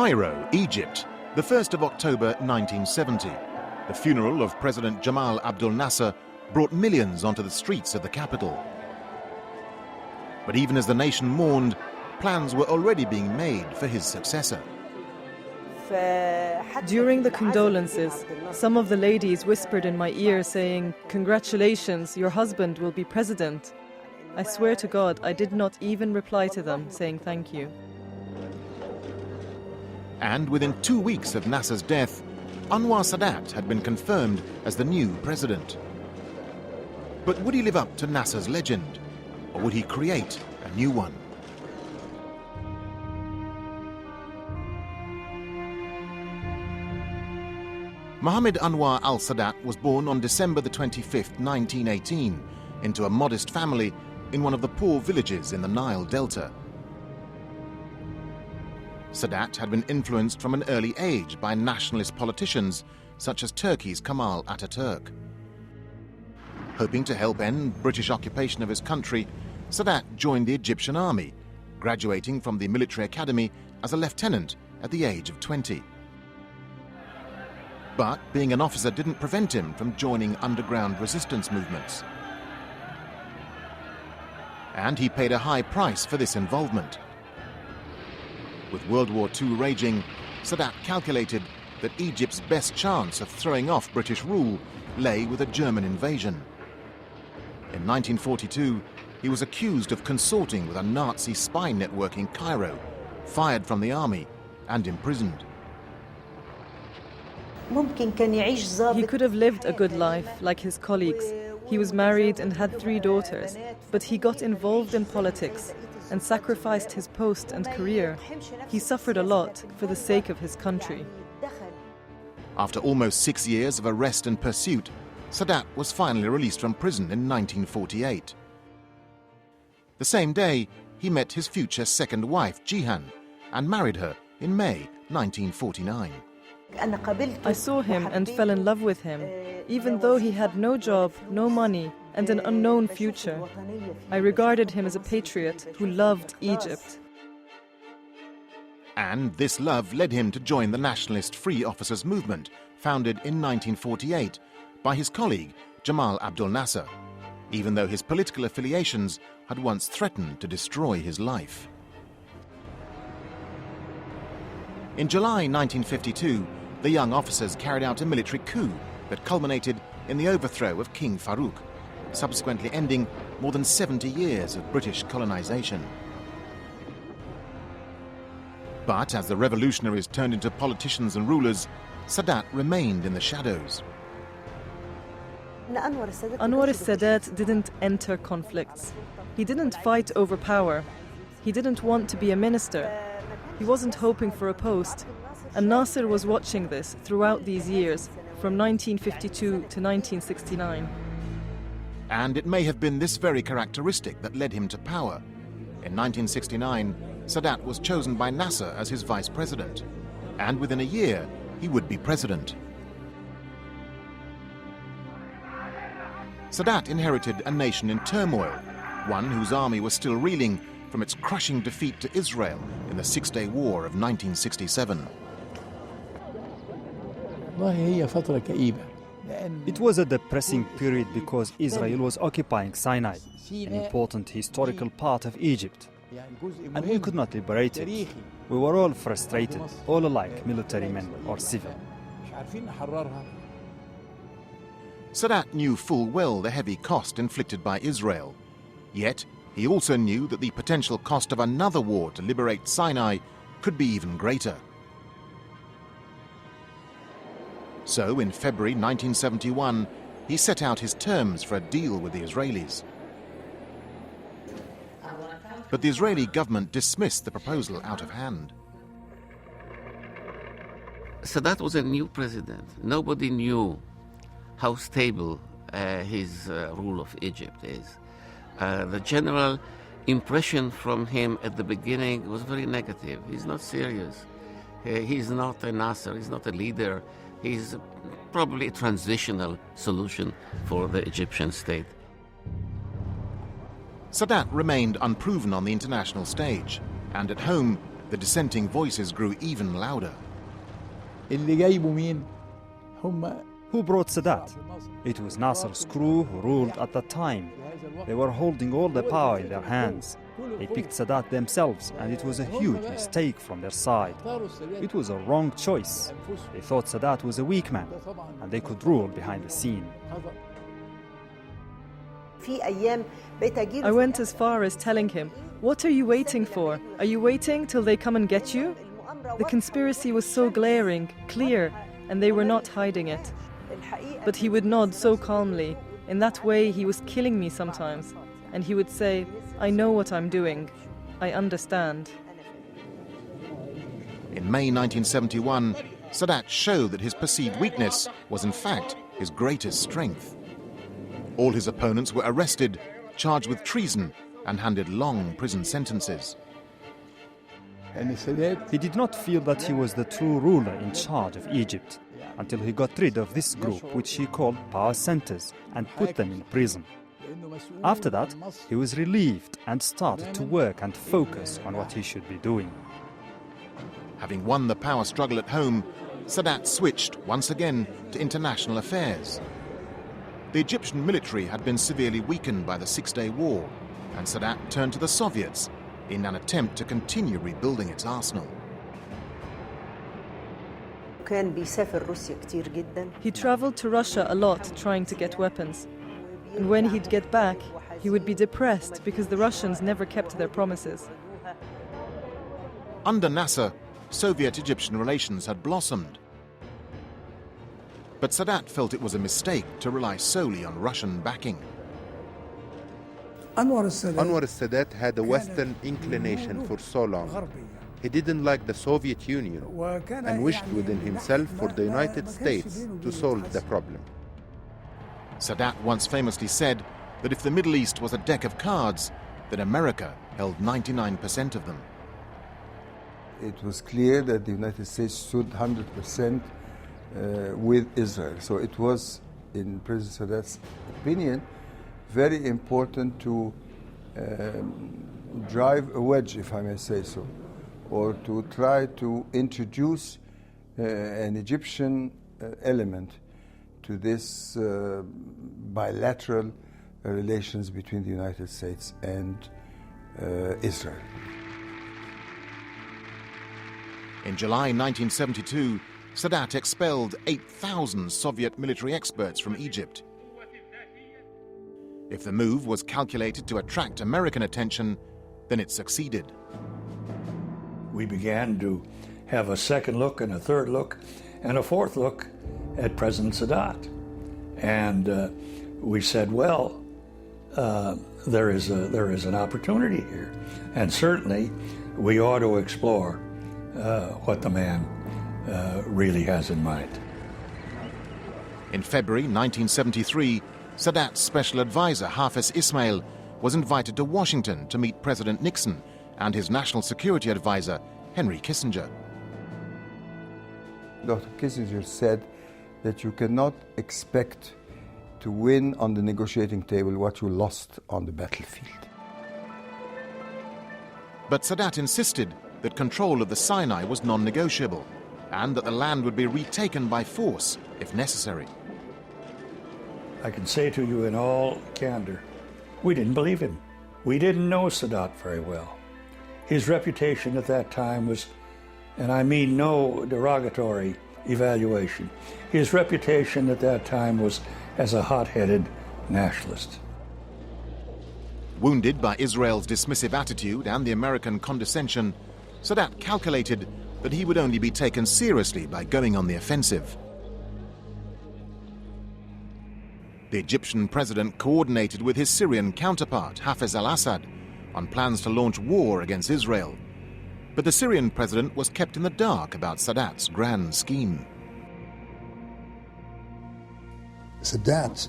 Cairo, Egypt, the 1st of October 1970. The funeral of President Jamal Abdel Nasser brought millions onto the streets of the capital. But even as the nation mourned, plans were already being made for his successor. During the condolences, some of the ladies whispered in my ear saying, "Congratulations, your husband will be president." I swear to God, I did not even reply to them saying thank you. And within 2 weeks of Nasser's death, Anwar Sadat had been confirmed as the new president. But would he live up to Nasser's legend, or would he create a new one? Mohammed Anwar al-Sadat was born on December the 25th, 1918, into a modest family in one of the poor villages in the Nile Delta. Sadat had been influenced from an early age by nationalist politicians such as Turkey's Kemal Ataturk. Hoping to help end British occupation of his country, Sadat joined the Egyptian army, graduating from the military academy as a lieutenant at the age of 20. But being an officer didn't prevent him from joining underground resistance movements. And he paid a high price for this involvement. With World War II raging, Sadat calculated that Egypt's best chance of throwing off British rule lay with a German invasion. In 1942, he was accused of consorting with a Nazi spy network in Cairo, fired from the army and imprisoned. He could have lived a good life like his colleagues. He was married and had 3 daughters, but he got involved in politics and sacrificed his post and career. He suffered a lot for the sake of his country. After almost 6 years of arrest and pursuit, Sadat was finally released from prison in 1948. The same day, he met his future second wife, Jihan, and married her in May 1949. I saw him and fell in love with him, even though he had no job, no money, and an unknown future. I regarded him as a patriot who loved Egypt. And this love led him to join the Nationalist Free Officers Movement, founded in 1948 by his colleague Jamal Abdel Nasser, even though his political affiliations had once threatened to destroy his life. In July 1952, the young officers carried out a military coup that culminated in the overthrow of King Farouk, subsequently ending more than 70 years of British colonization. But as the revolutionaries turned into politicians and rulers, Sadat remained in the shadows. Anwar Sadat didn't enter conflicts. He didn't fight over power. He didn't want to be a minister. He wasn't hoping for a post. And Nasser was watching this throughout these years, from 1952 to 1969. And it may have been this very characteristic that led him to power. In 1969, Sadat was chosen by Nasser as his vice president. And within a year, he would be president. Sadat inherited a nation in turmoil, one whose army was still reeling from its crushing defeat to Israel in the Six-Day War of 1967. It was a depressing period because Israel was occupying Sinai, an important historical part of Egypt, and we could not liberate it. We were all frustrated, all alike, military men or civil. Sadat knew full well the heavy cost inflicted by Israel. Yet, he also knew that the potential cost of another war to liberate Sinai could be even greater. So, in February 1971, he set out his terms for a deal with the Israelis. But the Israeli government dismissed the proposal out of hand. Sadat was a new president. Nobody knew how stable his rule of Egypt is. The general impression from him at the beginning was very negative. He's not serious. He's not a Nasser. He's not a leader. He's probably a transitional solution for the Egyptian state. Sadat remained unproven on the international stage, and at home, the dissenting voices grew even louder. اللي جايبه مين؟ هم Who brought Sadat? It was Nasser's crew who ruled at the time. They were holding all the power in their hands. They picked Sadat themselves, and it was a huge mistake from their side. It was a wrong choice. They thought Sadat was a weak man, and they could rule behind the scene. I went as far as telling him, "What are you waiting for? Are you waiting till they come and get you?" The conspiracy was so glaring, clear, and they were not hiding it. But he would nod so calmly. In that way, he was killing me sometimes. And he would say, "I know what I'm doing. I understand." In May 1971, Sadat showed that his perceived weakness was in fact his greatest strength. All his opponents were arrested, charged with treason, and handed long prison sentences. He did not feel that he was the true ruler in charge of Egypt until he got rid of this group, which he called power centers, and put them in prison. After that, he was relieved and started to work and focus on what he should be doing. Having won the power struggle at home, Sadat switched once again to international affairs. The Egyptian military had been severely weakened by the Six-Day War, and Sadat turned to the Soviets in an attempt to continue rebuilding its arsenal. He traveled to Russia a lot trying to get weapons. And when he'd get back, he would be depressed because the Russians never kept their promises. Under Nasser, Soviet-Egyptian relations had blossomed. But Sadat felt it was a mistake to rely solely on Russian backing. Anwar Sadat had a Western inclination for so long. He didn't like the Soviet Union and wished within himself for the United States to solve the problem. Sadat once famously said that if the Middle East was a deck of cards, then America held 99% of them. It was clear that the United States stood 100% with Israel. So it was, in President Sadat's opinion, very important to drive a wedge, if I may say so, or to try to introduce an Egyptian element to this bilateral relations between the United States and Israel. In July 1972, Sadat expelled 8,000 Soviet military experts from Egypt. If the move was calculated to attract American attention, then it succeeded. We began to have a second look and a third look and a fourth look at President Sadat. And we said, well, there is an opportunity here. And certainly we ought to explore what the man really has in mind. In February 1973, Sadat's special advisor, Hafiz Ismail, was invited to Washington to meet President Nixon and his national security advisor, Henry Kissinger. Dr. Kissinger said that you cannot expect to win on the negotiating table what you lost on the battlefield. But Sadat insisted that control of the Sinai was non-negotiable and that the land would be retaken by force if necessary. I can say to you in all candor, we didn't believe him. We didn't know Sadat very well. His reputation at that time was, and I mean no derogatory evaluation, his reputation at that time was as a hot-headed nationalist. Wounded by Israel's dismissive attitude and the American condescension, Sadat calculated that he would only be taken seriously by going on the offensive. The Egyptian president coordinated with his Syrian counterpart, Hafez al-Assad, on plans to launch war against Israel. But the Syrian president was kept in the dark about Sadat's grand scheme. Sadat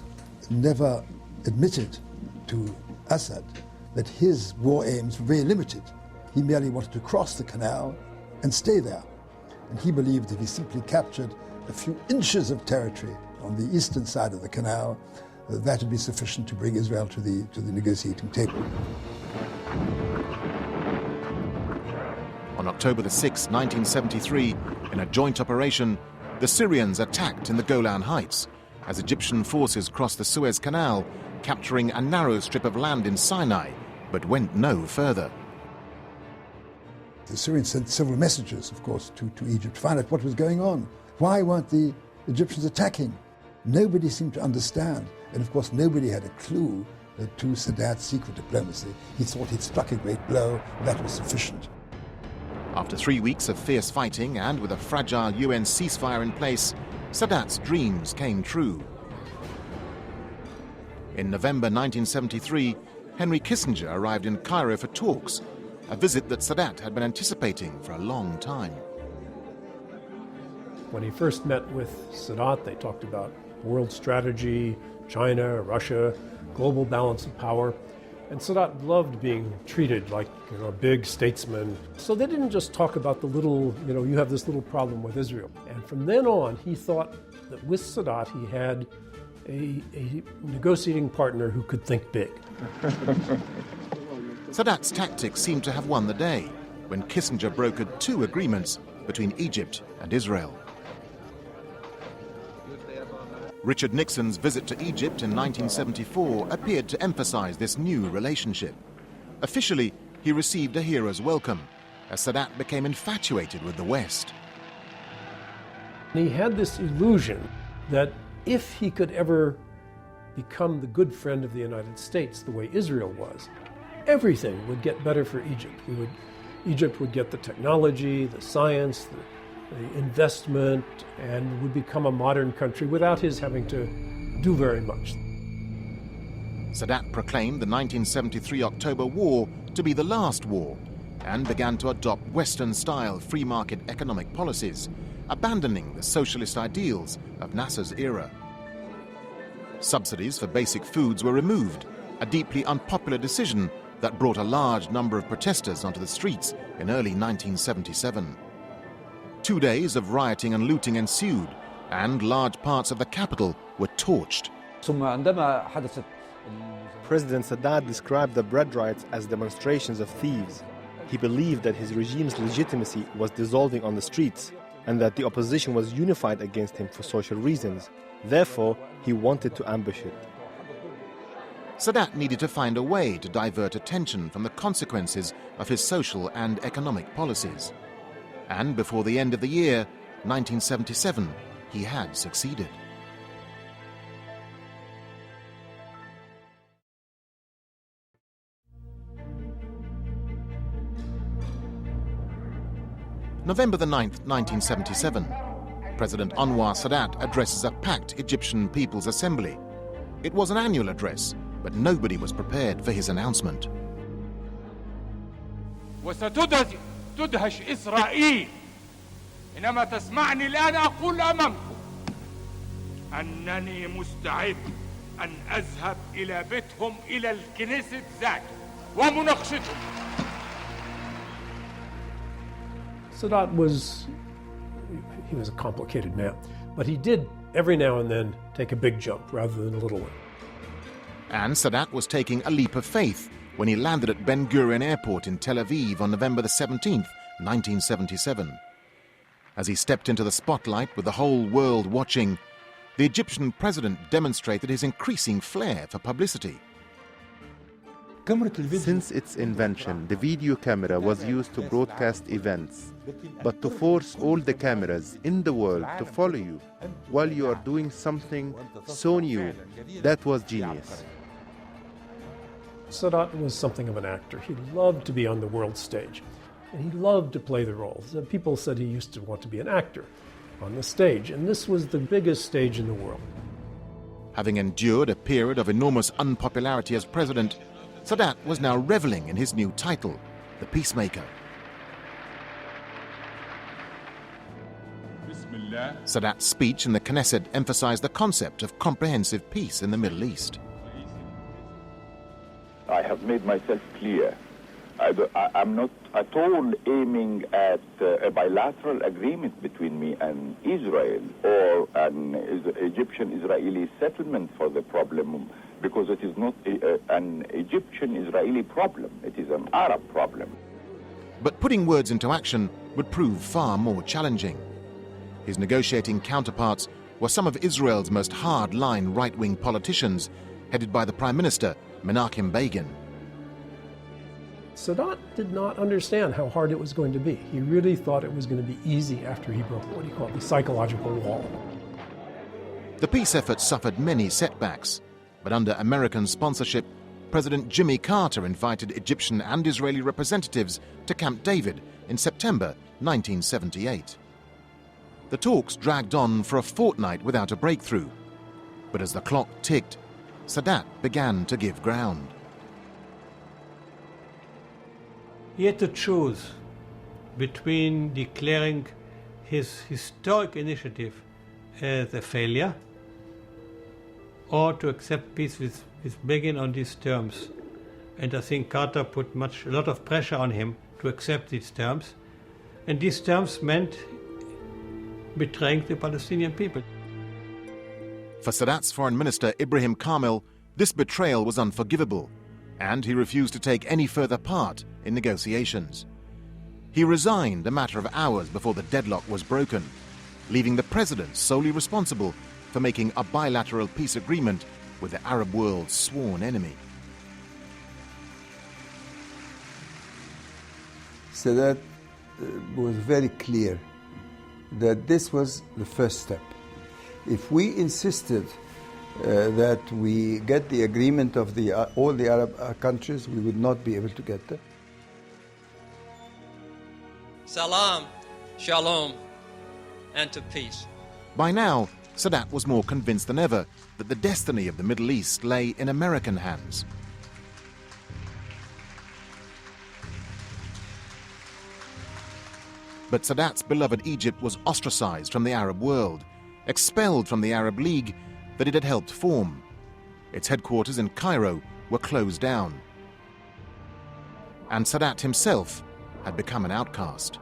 never admitted to Assad that his war aims were very limited. He merely wanted to cross the canal and stay there. And he believed if he simply captured a few inches of territory on the eastern side of the canal, that would be sufficient to bring Israel to the negotiating table. On October the 6th, 1973, in a joint operation, the Syrians attacked in the Golan Heights as Egyptian forces crossed the Suez Canal, capturing a narrow strip of land in Sinai, but went no further. The Syrians sent several messages, of course, to Egypt to find out what was going on. Why weren't the Egyptians attacking? Nobody seemed to understand. And of course, nobody had a clue to Sadat's secret diplomacy. He thought he'd struck a great blow, and that was sufficient. After 3 weeks of fierce fighting and with a fragile UN ceasefire in place, Sadat's dreams came true. In November 1973, Henry Kissinger arrived in Cairo for talks, a visit that Sadat had been anticipating for a long time. When he first met with Sadat, they talked about world strategy, China, Russia, global balance of power. And Sadat loved being treated like a big statesman. So they didn't just talk about the little, you have this little problem with Israel. And from then on, he thought that with Sadat, he had a negotiating partner who could think big. Sadat's tactics seemed to have won the day when Kissinger brokered 2 agreements between Egypt and Israel. Richard Nixon's visit to Egypt in 1974 appeared to emphasize this new relationship. Officially, he received a hero's welcome, as Sadat became infatuated with the West. He had this illusion that if he could ever become the good friend of the United States the way Israel was, everything would get better for Egypt. Egypt would get the technology, the science, the investment, and would become a modern country without his having to do very much. Sadat proclaimed the 1973 October War to be the last war and began to adopt Western-style free-market economic policies, abandoning the socialist ideals of Nasser's era. Subsidies for basic foods were removed, a deeply unpopular decision that brought a large number of protesters onto the streets in early 1977. 2 days of rioting and looting ensued, and large parts of the capital were torched. President Sadat described the bread riots as demonstrations of thieves. He believed that his regime's legitimacy was dissolving on the streets, and that the opposition was unified against him for social reasons. Therefore, he wanted to ambush it. Sadat needed to find a way to divert attention from the consequences of his social and economic policies. And before the end of the year, 1977, he had succeeded. November the 9th, 1977. President Anwar Sadat addresses a packed Egyptian People's Assembly. It was an annual address, but nobody was prepared for his announcement. تدهش إسرائيل إنما تسمعني الآن أقول أمامكم أنني مستعد أن أذهب إلى بيتهم إلى الكنيسة ذاته ومناقشتهم. Sadat was a complicated man, but he did every now and then take a big jump rather than a little one. And Sadat was taking a leap of faith when he landed at Ben Gurion Airport in Tel Aviv on November the 17th, 1977. As he stepped into the spotlight with the whole world watching, the Egyptian president demonstrated his increasing flair for publicity. Since its invention, the video camera was used to broadcast events, but to force all the cameras in the world to follow you while you are doing something so new, that was genius. Sadat was something of an actor. He loved to be on the world stage, and he loved to play the roles. People said he used to want to be an actor on the stage, and this was the biggest stage in the world. Having endured a period of enormous unpopularity as president, Sadat was now reveling in his new title, the Peacemaker. Sadat's speech in the Knesset emphasized the concept of comprehensive peace in the Middle East. I have made myself clear. I'm not at all aiming at a bilateral agreement between me and Israel or an Egyptian-Israeli settlement for the problem, because it is not an Egyptian-Israeli problem. It is an Arab problem. But putting words into action would prove far more challenging. His negotiating counterparts were some of Israel's most hard-line right-wing politicians, headed by the Prime Minister, Menachem Begin. Sadat did not understand how hard it was going to be. He really thought it was going to be easy after he broke what he called the psychological wall. The peace effort suffered many setbacks, but under American sponsorship, President Jimmy Carter invited Egyptian and Israeli representatives to Camp David in September 1978. The talks dragged on for a fortnight without a breakthrough, but as the clock ticked, Sadat began to give ground. He had to choose between declaring his historic initiative as a failure or to accept peace with Begin on these terms. And I think Carter put a lot of pressure on him to accept these terms. And these terms meant betraying the Palestinian people. For Sadat's foreign minister Ibrahim Kamel, this betrayal was unforgivable, and he refused to take any further part in negotiations. He resigned a matter of hours before the deadlock was broken, leaving the president solely responsible for making a bilateral peace agreement with the Arab world's sworn enemy. Sadat was very clear that this was the first step. If we insisted that we get the agreement of all the Arab countries, we would not be able to get that. Salam, shalom, and to peace. By now, Sadat was more convinced than ever that the destiny of the Middle East lay in American hands. But Sadat's beloved Egypt was ostracized from the Arab world, expelled from the Arab League that it had helped form. Its headquarters in Cairo were closed down. And Sadat himself had become an outcast.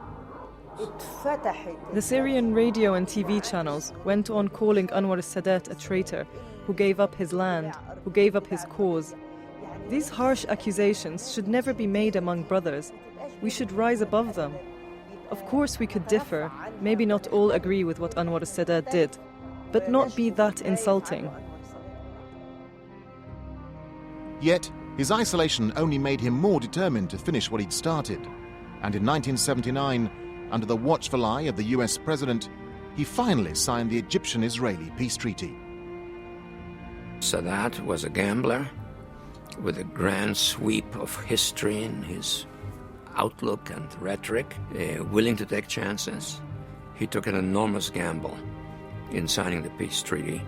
The Syrian radio and TV channels went on calling Anwar Sadat a traitor, who gave up his land, who gave up his cause. These harsh accusations should never be made among brothers. We should rise above them. Of course we could differ, maybe not all agree with what Anwar Sadat did, but not be that insulting. Yet, his isolation only made him more determined to finish what he'd started. And in 1979, under the watchful eye of the US president, he finally signed the Egyptian-Israeli peace treaty. Sadat was a gambler with a grand sweep of history in his outlook and rhetoric, willing to take chances. He took an enormous gamble in signing the peace treaty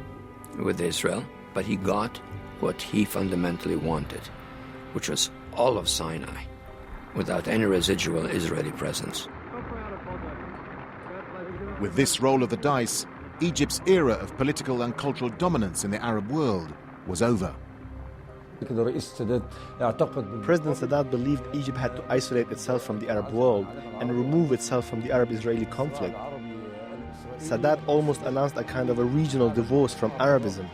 with Israel, but he got what he fundamentally wanted, which was all of Sinai, without any residual Israeli presence. With this roll of the dice, Egypt's era of political and cultural dominance in the Arab world was over. President Sadat believed Egypt had to isolate itself from the Arab world and remove itself from the Arab-Israeli conflict. Sadat almost announced a kind of a regional divorce from Arabism.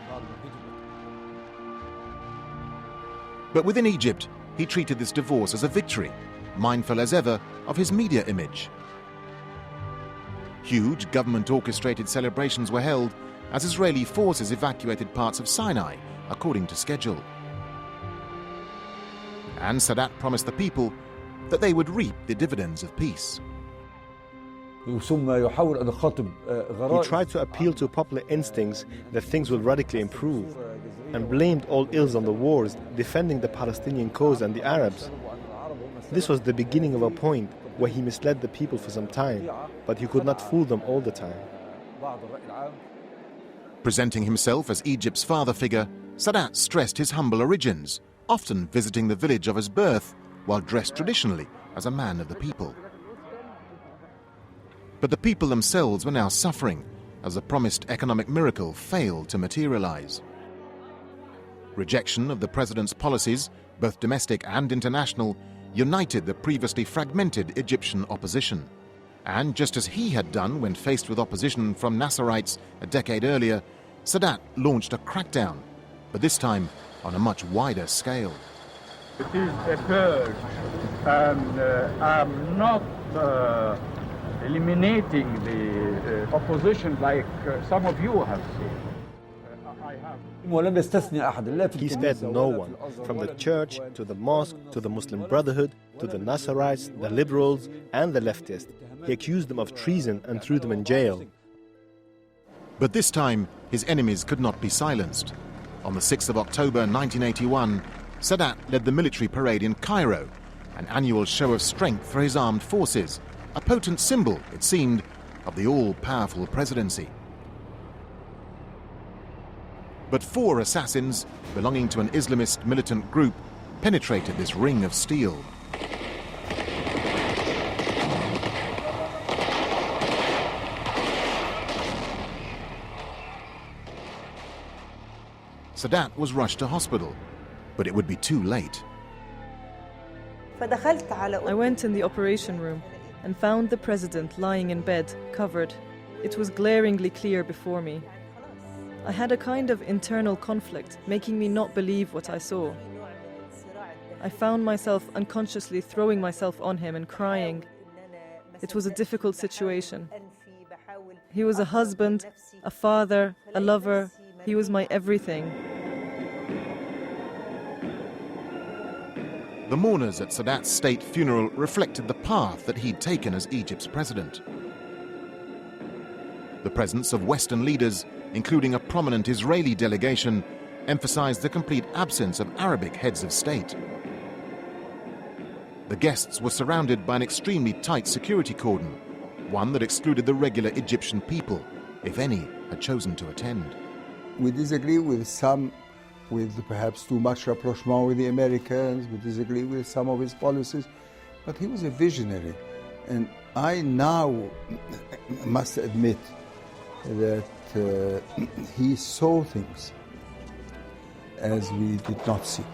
But within Egypt, he treated this divorce as a victory, mindful as ever of his media image. Huge government-orchestrated celebrations were held as Israeli forces evacuated parts of Sinai according to schedule. And Sadat promised the people that they would reap the dividends of peace. He tried to appeal to popular instincts that things would radically improve, and blamed all ills on the wars, defending the Palestinian cause and the Arabs. This was the beginning of a point where he misled the people for some time, but he could not fool them all the time. Presenting himself as Egypt's father figure, Sadat stressed his humble origins, often visiting the village of his birth while dressed traditionally as a man of the people. But the people themselves were now suffering as the promised economic miracle failed to materialize. Rejection of the president's policies, both domestic and international, united the previously fragmented Egyptian opposition. And just as he had done when faced with opposition from Nasserites a decade earlier, Sadat launched a crackdown, but this time on a much wider scale. It is a purge And I'm not eliminating the opposition like some of you have said. He spared no one, from the church to the mosque to the Muslim Brotherhood to the Nasarites, the liberals and the leftists. He accused them of treason and threw them in jail. But this time, his enemies could not be silenced. On the 6th of October 1981, Sadat led the military parade in Cairo, an annual show of strength for his armed forces, a potent symbol, it seemed, of the all-powerful presidency. But 4 assassins, belonging to an Islamist militant group, penetrated this ring of steel. Sadat was rushed to hospital, but it would be too late. I went in the operation room and found the president lying in bed, covered. It was glaringly clear before me. I had a kind of internal conflict, making me not believe what I saw. I found myself unconsciously throwing myself on him and crying. It was a difficult situation. He was a husband, a father, a lover. He was my everything. The mourners at Sadat's state funeral reflected the path that he'd taken as Egypt's president. The presence of Western leaders, including a prominent Israeli delegation, emphasized the complete absence of Arabic heads of state. The guests were surrounded by an extremely tight security cordon, one that excluded the regular Egyptian people, if any had chosen to attend. We disagree with some, with perhaps too much rapprochement with the Americans. We disagree with some of his policies, but he was a visionary. And I now must admit that he saw things as we did not see.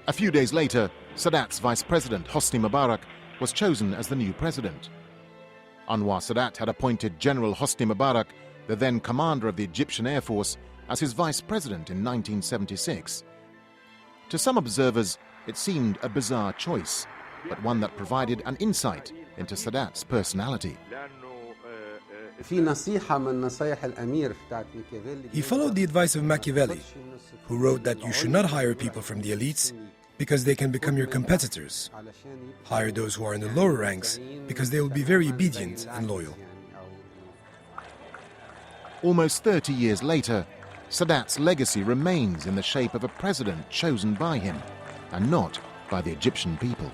A few days later, Sadat's vice president, Hosni Mubarak, was chosen as the new president. Anwar Sadat had appointed General Hosni Mubarak, the then commander of the Egyptian Air Force, as his vice president in 1976. To some observers, it seemed a bizarre choice, but one that provided an insight into Sadat's personality. He followed the advice of Machiavelli, who wrote that you should not hire people from the elites because they can become your competitors. Hire those who are in the lower ranks because they will be very obedient and loyal. Almost 30 years later, Sadat's legacy remains in the shape of a president chosen by him and not by the Egyptian people.